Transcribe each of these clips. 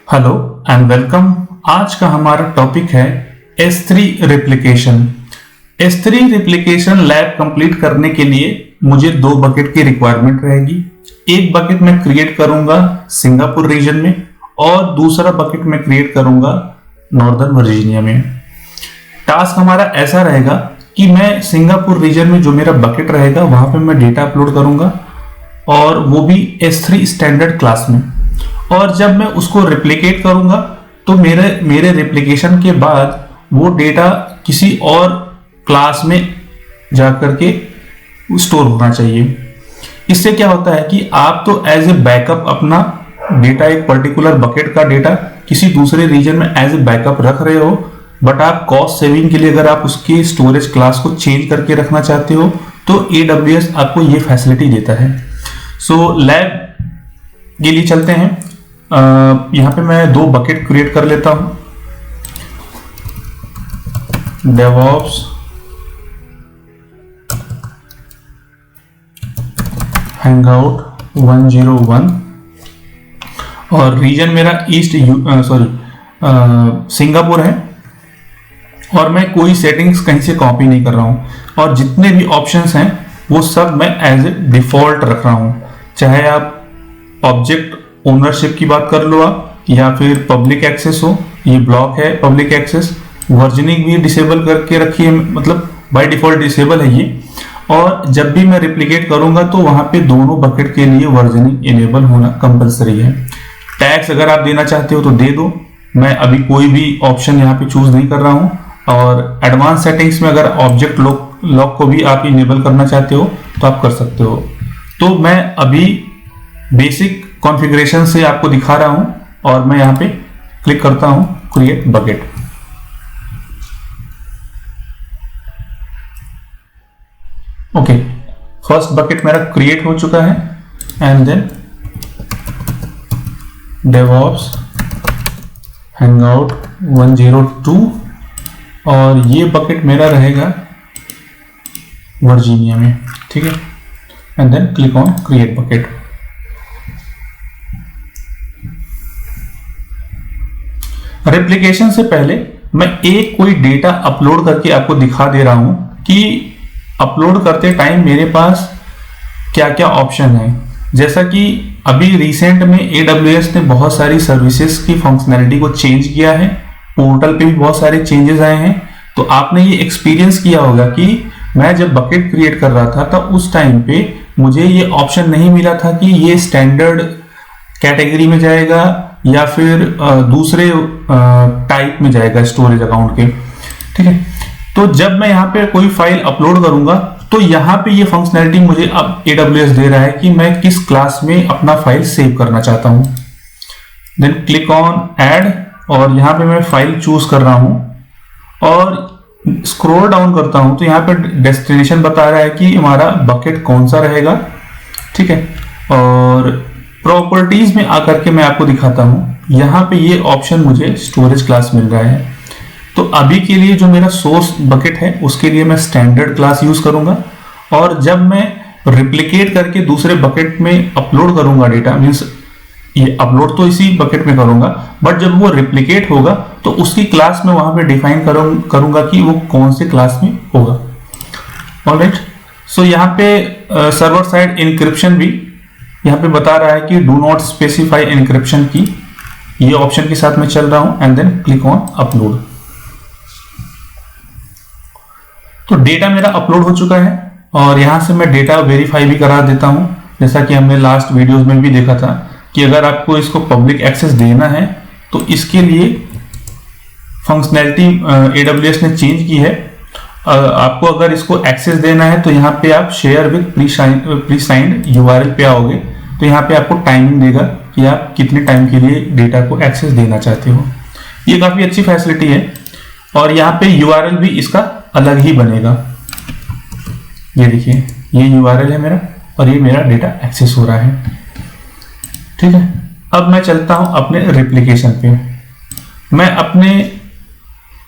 Hello and welcome. आज का हमारा टॉपिक है S3 replication. S3 replication lab complete करने के लिए मुझे 2 बकेट की रिक्वायरमेंट रहेगी। एक बकेट मैं क्रिएट करूंगा सिंगापुर रीजन में और दूसरा बकेट मैं क्रिएट करूंगा नॉर्दर्न वर्जीनिया में। टास्क हमारा ऐसा रहेगा कि मैं सिंगापुर रीजन में जो मेरा बकेट रहेगा वहां पे मैं डेटा अपलोड करूंगा और वो भी S3 स्टैंडर्ड क्लास में। और जब मैं उसको रिप्लिकेट करूंगा तो मेरे रिप्लिकेशन के बाद वो डेटा किसी और क्लास में जाकर के स्टोर होना चाहिए। इससे क्या होता है कि आप तो एज ए बैकअप अपना डेटा, एक पर्टिकुलर बकेट का डेटा किसी दूसरे रीजन में एज ए बैकअप रख रहे हो, बट आप कॉस्ट सेविंग के लिए अगर आप उसकी स्टोरेज क्लास को चेंज करके रखना चाहते हो तो AWS आपको ये फैसिलिटी देता है। सो लैब के लिए चलते हैं। यहाँ पे मैं 2 बकेट क्रिएट कर लेता हूं। DevOps Hangout 101 और रीजन मेरा सिंगापुर है और मैं कोई सेटिंग्स कहीं से कॉपी नहीं कर रहा हूं और जितने भी ऑप्शंस हैं वो सब मैं एज ए डिफॉल्ट रख रहा हूं। चाहे आप ऑब्जेक्ट ओनरशिप की बात कर लो आप, या फिर पब्लिक एक्सेस हो, ये ब्लॉक है पब्लिक एक्सेस। वर्जनिंग भी डिसेबल करके रखी है, मतलब बाय डिफॉल्ट डिसेबल है ये। और जब भी मैं रिप्लिकेट करूंगा तो वहां पे दोनों बकेट के लिए वर्जनिंग इनेबल होना कंपलसरी है। टैग्स अगर आप देना चाहते हो तो दे दो, मैं अभी कोई भी ऑप्शन यहाँ पे चूज नहीं कर रहा हूँ। और एडवांस सेटिंग्स में अगर ऑब्जेक्ट लॉक को भी आप इनेबल करना चाहते हो तो आप कर सकते हो। तो मैं अभी बेसिक कॉन्फ़िगरेशन से आपको दिखा रहा हूं और मैं यहां पे क्लिक करता हूं create bucket. Okay, first bucket मेरा क्रिएट हो चुका है एंड देन DevOps Hangout 102 और ये बकेट मेरा रहेगा वर्जीनिया में, ठीक है। And then click on create bucket. Replication से पहले मैं एक कोई डेटा अपलोड करके आपको दिखा दे रहा हूं कि अपलोड करते टाइम मेरे पास क्या क्या ऑप्शन है। जैसा कि अभी रिसेंट में AWS ने बहुत सारी सर्विसेज की फंक्शनैलिटी को चेंज किया है, पोर्टल पे भी बहुत सारे चेंजेस आए हैं। तो आपने ये एक्सपीरियंस किया होगा कि मैं जब बकेट क्रिएट कर रहा था तब उस टाइम पे मुझे ये ऑप्शन नहीं मिला था कि ये स्टैंडर्ड कैटेगरी में जाएगा या फिर दूसरे टाइप में जाएगा स्टोरेज अकाउंट के, ठीक है। तो जब मैं यहाँ पे कोई फाइल अपलोड करूंगा तो यहाँ पे ये फंक्शनैलिटी मुझे अब AWS दे रहा है कि मैं किस क्लास में अपना फाइल सेव करना चाहता हूँ। देन क्लिक ऑन ऐड और यहाँ पे मैं फाइल चूज कर रहा हूँ और स्क्रॉल डाउन करता हूँ तो यहाँ पे डेस्टिनेशन बता रहा है कि हमारा बकेट कौन सा रहेगा, ठीक है। और प्रॉपर्टीज में आकर के मैं आपको दिखाता हूं, यहां पे ये ऑप्शन मुझे स्टोरेज क्लास मिल रहा है। तो अभी के लिए जो मेरा सोर्स बकेट है उसके लिए मैं स्टैंडर्ड क्लास यूज करूंगा और जब मैं रिप्लिकेट करके दूसरे बकेट में अपलोड करूंगा डेटा, मींस ये अपलोड तो इसी बकेट में करूंगा, बट जब वो रिप्लिकेट होगा तो उसकी क्लास में वहां पे डिफाइन करूंगा कि वो कौन से क्लास में होगा। ऑलराइट, सो यहाँ पे सर्वर साइड इंक्रिप्शन भी यहाँ पे बता रहा है कि डू नॉट स्पेसिफाई एन्क्रिप्शन की, ये ऑप्शन के साथ मैं चल रहा हूं and then click on upload. तो डेटा मेरा अपलोड हो चुका है और यहां से मैं डेटा वेरीफाई भी करा देता हूं। जैसा कि हमने लास्ट वीडियोस में भी देखा था कि अगर आपको इसको पब्लिक एक्सेस देना है तो इसके लिए फंक्शनैलिटी AWS ने चेंज की है। आपको अगर इसको एक्सेस देना है तो यहाँ पे आप share with pre signed URL पे आओगे तो यहाँ पे आपको टाइमिंग देगा कि आप कितने टाइम के लिए डेटा को एक्सेस देना चाहते हो। ये काफी अच्छी फैसिलिटी है और यहाँ पे URL भी इसका अलग ही बनेगा। ये देखिए, ये URL है मेरा और ये मेरा डेटा एक्सेस हो रहा है, ठीक है। अब मैं चलता हूं अपने रिप्लिकेशन पे। मैं अपने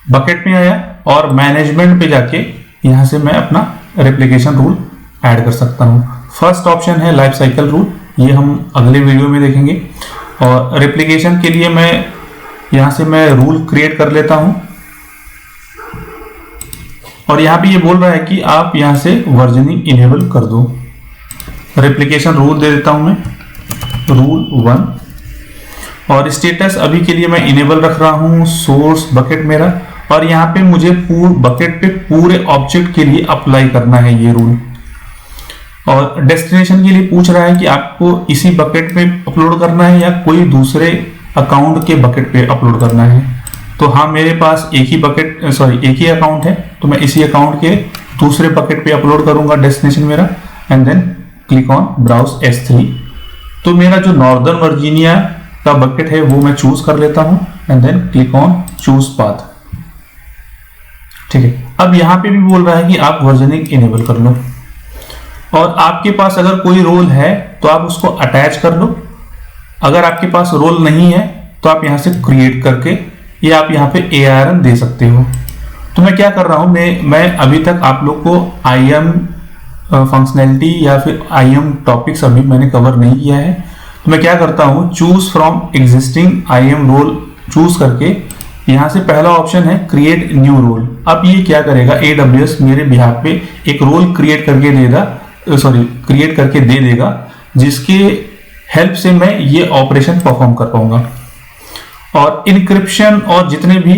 बकेट में आया और मैनेजमेंट पे जाके यहां से मैं अपना रेप्लिकेशन रूल ऐड कर सकता हूं। फर्स्ट ऑप्शन है लाइफ साइकिल रूल, ये हम अगले वीडियो में देखेंगे। और रेप्लिकेशन के लिए मैं यहाँ से मैं रूल क्रिएट कर लेता हूँ, और यहाँ पे ये बोल रहा है कि आप यहाँ से वर्जनिंग इनेबल कर दो। रेप्लिकेशन रूल दे देता हूँ मैं, रूल 1, और स्टेटस अभी के लिए मैं इनेबल रख रहा हूँ, सोर्स बकेट मेरा, और यहाँ पे मुझे बकेट पे पूरे ऑब्जेक्ट के लिए अप्लाई करना है ये रूल। और डेस्टिनेशन के लिए पूछ रहा है कि आपको इसी बकेट पे अपलोड करना है या कोई दूसरे अकाउंट के बकेट पे अपलोड करना है। तो हाँ, मेरे पास एक ही अकाउंट है, तो मैं इसी अकाउंट के दूसरे बकेट पे अपलोड करूंगा डेस्टिनेशन मेरा, and then click on browse S3। तो मेरा जो नॉर्दर्न वर्जीनिया का बकेट है वो मैं चूज कर लेता हूं, and then click on choose path. ठीक है, अब यहाँ पे भी बोल रहा है कि आप वर्जनिंग इनेबल कर लो, और आपके पास अगर कोई रोल है तो आप उसको अटैच कर लो। अगर आपके पास रोल नहीं है तो आप यहाँ से क्रिएट करके ये आप यहाँ पे ARN दे सकते हो। तो मैं क्या कर रहा हूँ, मैं अभी तक आप लोग को IAM फंक्शनैलिटी या फिर IAM टॉपिक्स अभी मैंने कवर नहीं किया है। तो मैं क्या करता हूँ, choose from existing IAM role choose करके यहाँ से पहला ऑप्शन है क्रिएट न्यू रोल। अब ये क्या करेगा, AWS मेरे बिहाफ पे एक रोल क्रिएट करके दे देगा, जिसके हेल्प से मैं ये ऑपरेशन परफॉर्म कर पाऊंगा। और इनक्रिप्शन और जितने भी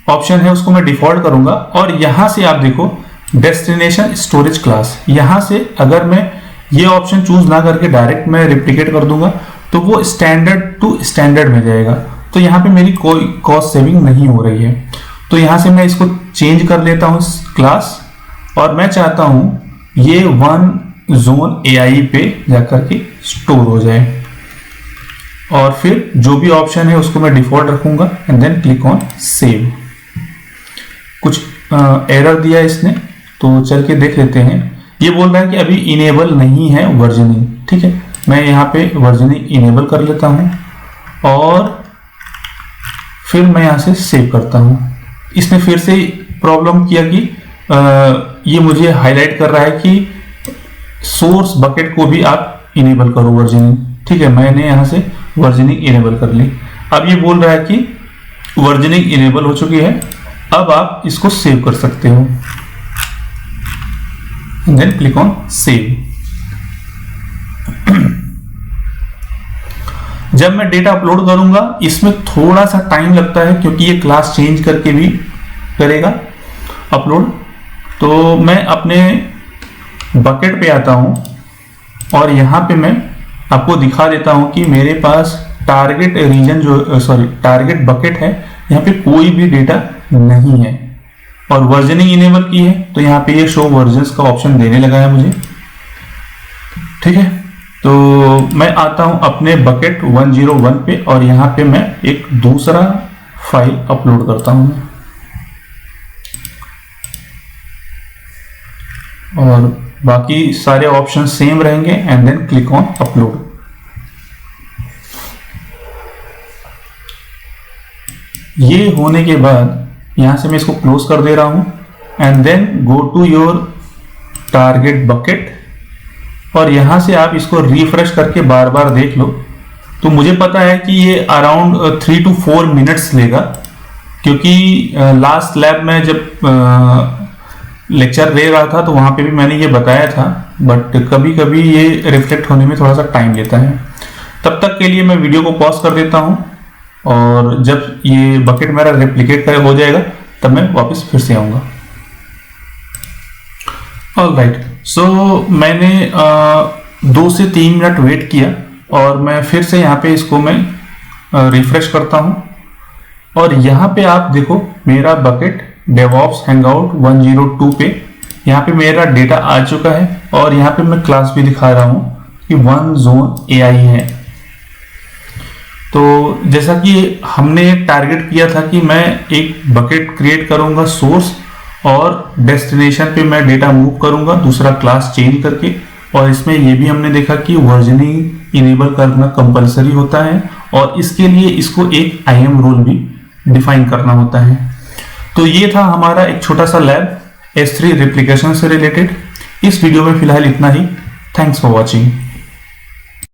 ऑप्शन है उसको मैं डिफॉल्ट करूंगा। और यहां से आप देखो डेस्टिनेशन स्टोरेज क्लास, यहां से अगर मैं ये ऑप्शन चूज ना करके डायरेक्ट मैं रिप्लिकेट कर दूंगा तो वो स्टैंडर्ड टू स्टैंडर्ड में जाएगा। तो यहाँ पे मेरी कोई कॉस्ट सेविंग नहीं हो रही है। तो यहाँ से मैं इसको चेंज कर लेता हूँ क्लास, और मैं चाहता हूँ ये OneZone AI पे जाकर के स्टोर हो जाए। और फिर जो भी ऑप्शन है उसको मैं डिफॉल्ट रखूंगा, and then click on save. कुछ एरर दिया इसने, तो चल के देख लेते हैं। ये बोल रहा है कि अभी इनेबल नहीं है वर्जनिंग। ठीक है, मैं यहाँ पे वर्जनिंग इनेबल कर लेता हूँ, और फिर मैं यहाँ से सेव करता हूँ। इसने फिर से प्रॉब्लम किया कि ये मुझे हाईलाइट कर रहा है कि सोर्स बकेट को भी आप इनेबल करो वर्जनिंग। ठीक है, मैंने यहाँ से वर्जनिंग इनेबल कर ली। अब ये बोल रहा है कि वर्जनिंग इनेबल हो चुकी है, अब आप इसको सेव कर सकते हो, देन क्लिक ऑन सेव। जब मैं डेटा अपलोड करूंगा इसमें थोड़ा सा टाइम लगता है, क्योंकि ये क्लास चेंज करके भी करेगा अपलोड। तो मैं अपने बकेट पे आता हूं, और यहां पे मैं आपको दिखा देता हूं कि मेरे पास टारगेट टारगेट बकेट है, यहाँ पे कोई भी डेटा नहीं है, और वर्जनिंग इनेबल की है तो यहाँ पे ये शो वर्जन्स का ऑप्शन देने लगा है मुझे। ठीक है, तो मैं आता हूं अपने बकेट 101 पे, और यहाँ पे मैं एक दूसरा फाइल अपलोड करता हूं, और बाकी सारे ऑप्शन सेम रहेंगे, and then click on upload. ये होने के बाद यहां से मैं इसको क्लोज कर दे रहा हूं, and then go to your target bucket, और यहां से आप इसको रिफ्रेश करके बार बार देख लो। तो मुझे पता है कि ये अराउंड 3 to 4 मिनट्स लेगा, क्योंकि लास्ट लैब में जब लेक्चर दे रहा था तो वहां पे भी मैंने ये बताया था, बट कभी कभी ये रिफ्लेक्ट होने में थोड़ा सा टाइम लेता है। तब तक के लिए मैं वीडियो को पॉज कर देता हूं, और जब ये बकेट मेरा रेप्लिकेट हो जाएगा तब मैं वापस फिर से आऊंगा। ऑलराइट, सो मैंने 2 से 3 मिनट वेट किया, और मैं फिर से यहाँ पे इसको मैं रिफ्रेश करता हूँ, और यहाँ पे आप देखो मेरा बकेट DevOps Hangout 102 पे यहाँ पे मेरा डेटा आ चुका है, और यहाँ पे मैं क्लास भी दिखा रहा हूँ कि OneZone AI है। तो जैसा कि हमने टारगेट किया था कि मैं एक बकेट क्रिएट करूंगा सोर्स, और डेस्टिनेशन पे मैं डेटा मूव करूंगा दूसरा क्लास चेंज करके, और इसमें ये भी हमने देखा कि वर्जनिंग इनेबल करना कंपलसरी होता है, और इसके लिए इसको एक IAM रोल भी डिफाइन करना होता है। तो ये था हमारा एक छोटा सा लैब S3 रेप्लिकेशन से रिलेटेड। इस वीडियो में फिलहाल इतना ही। Thanks for watching.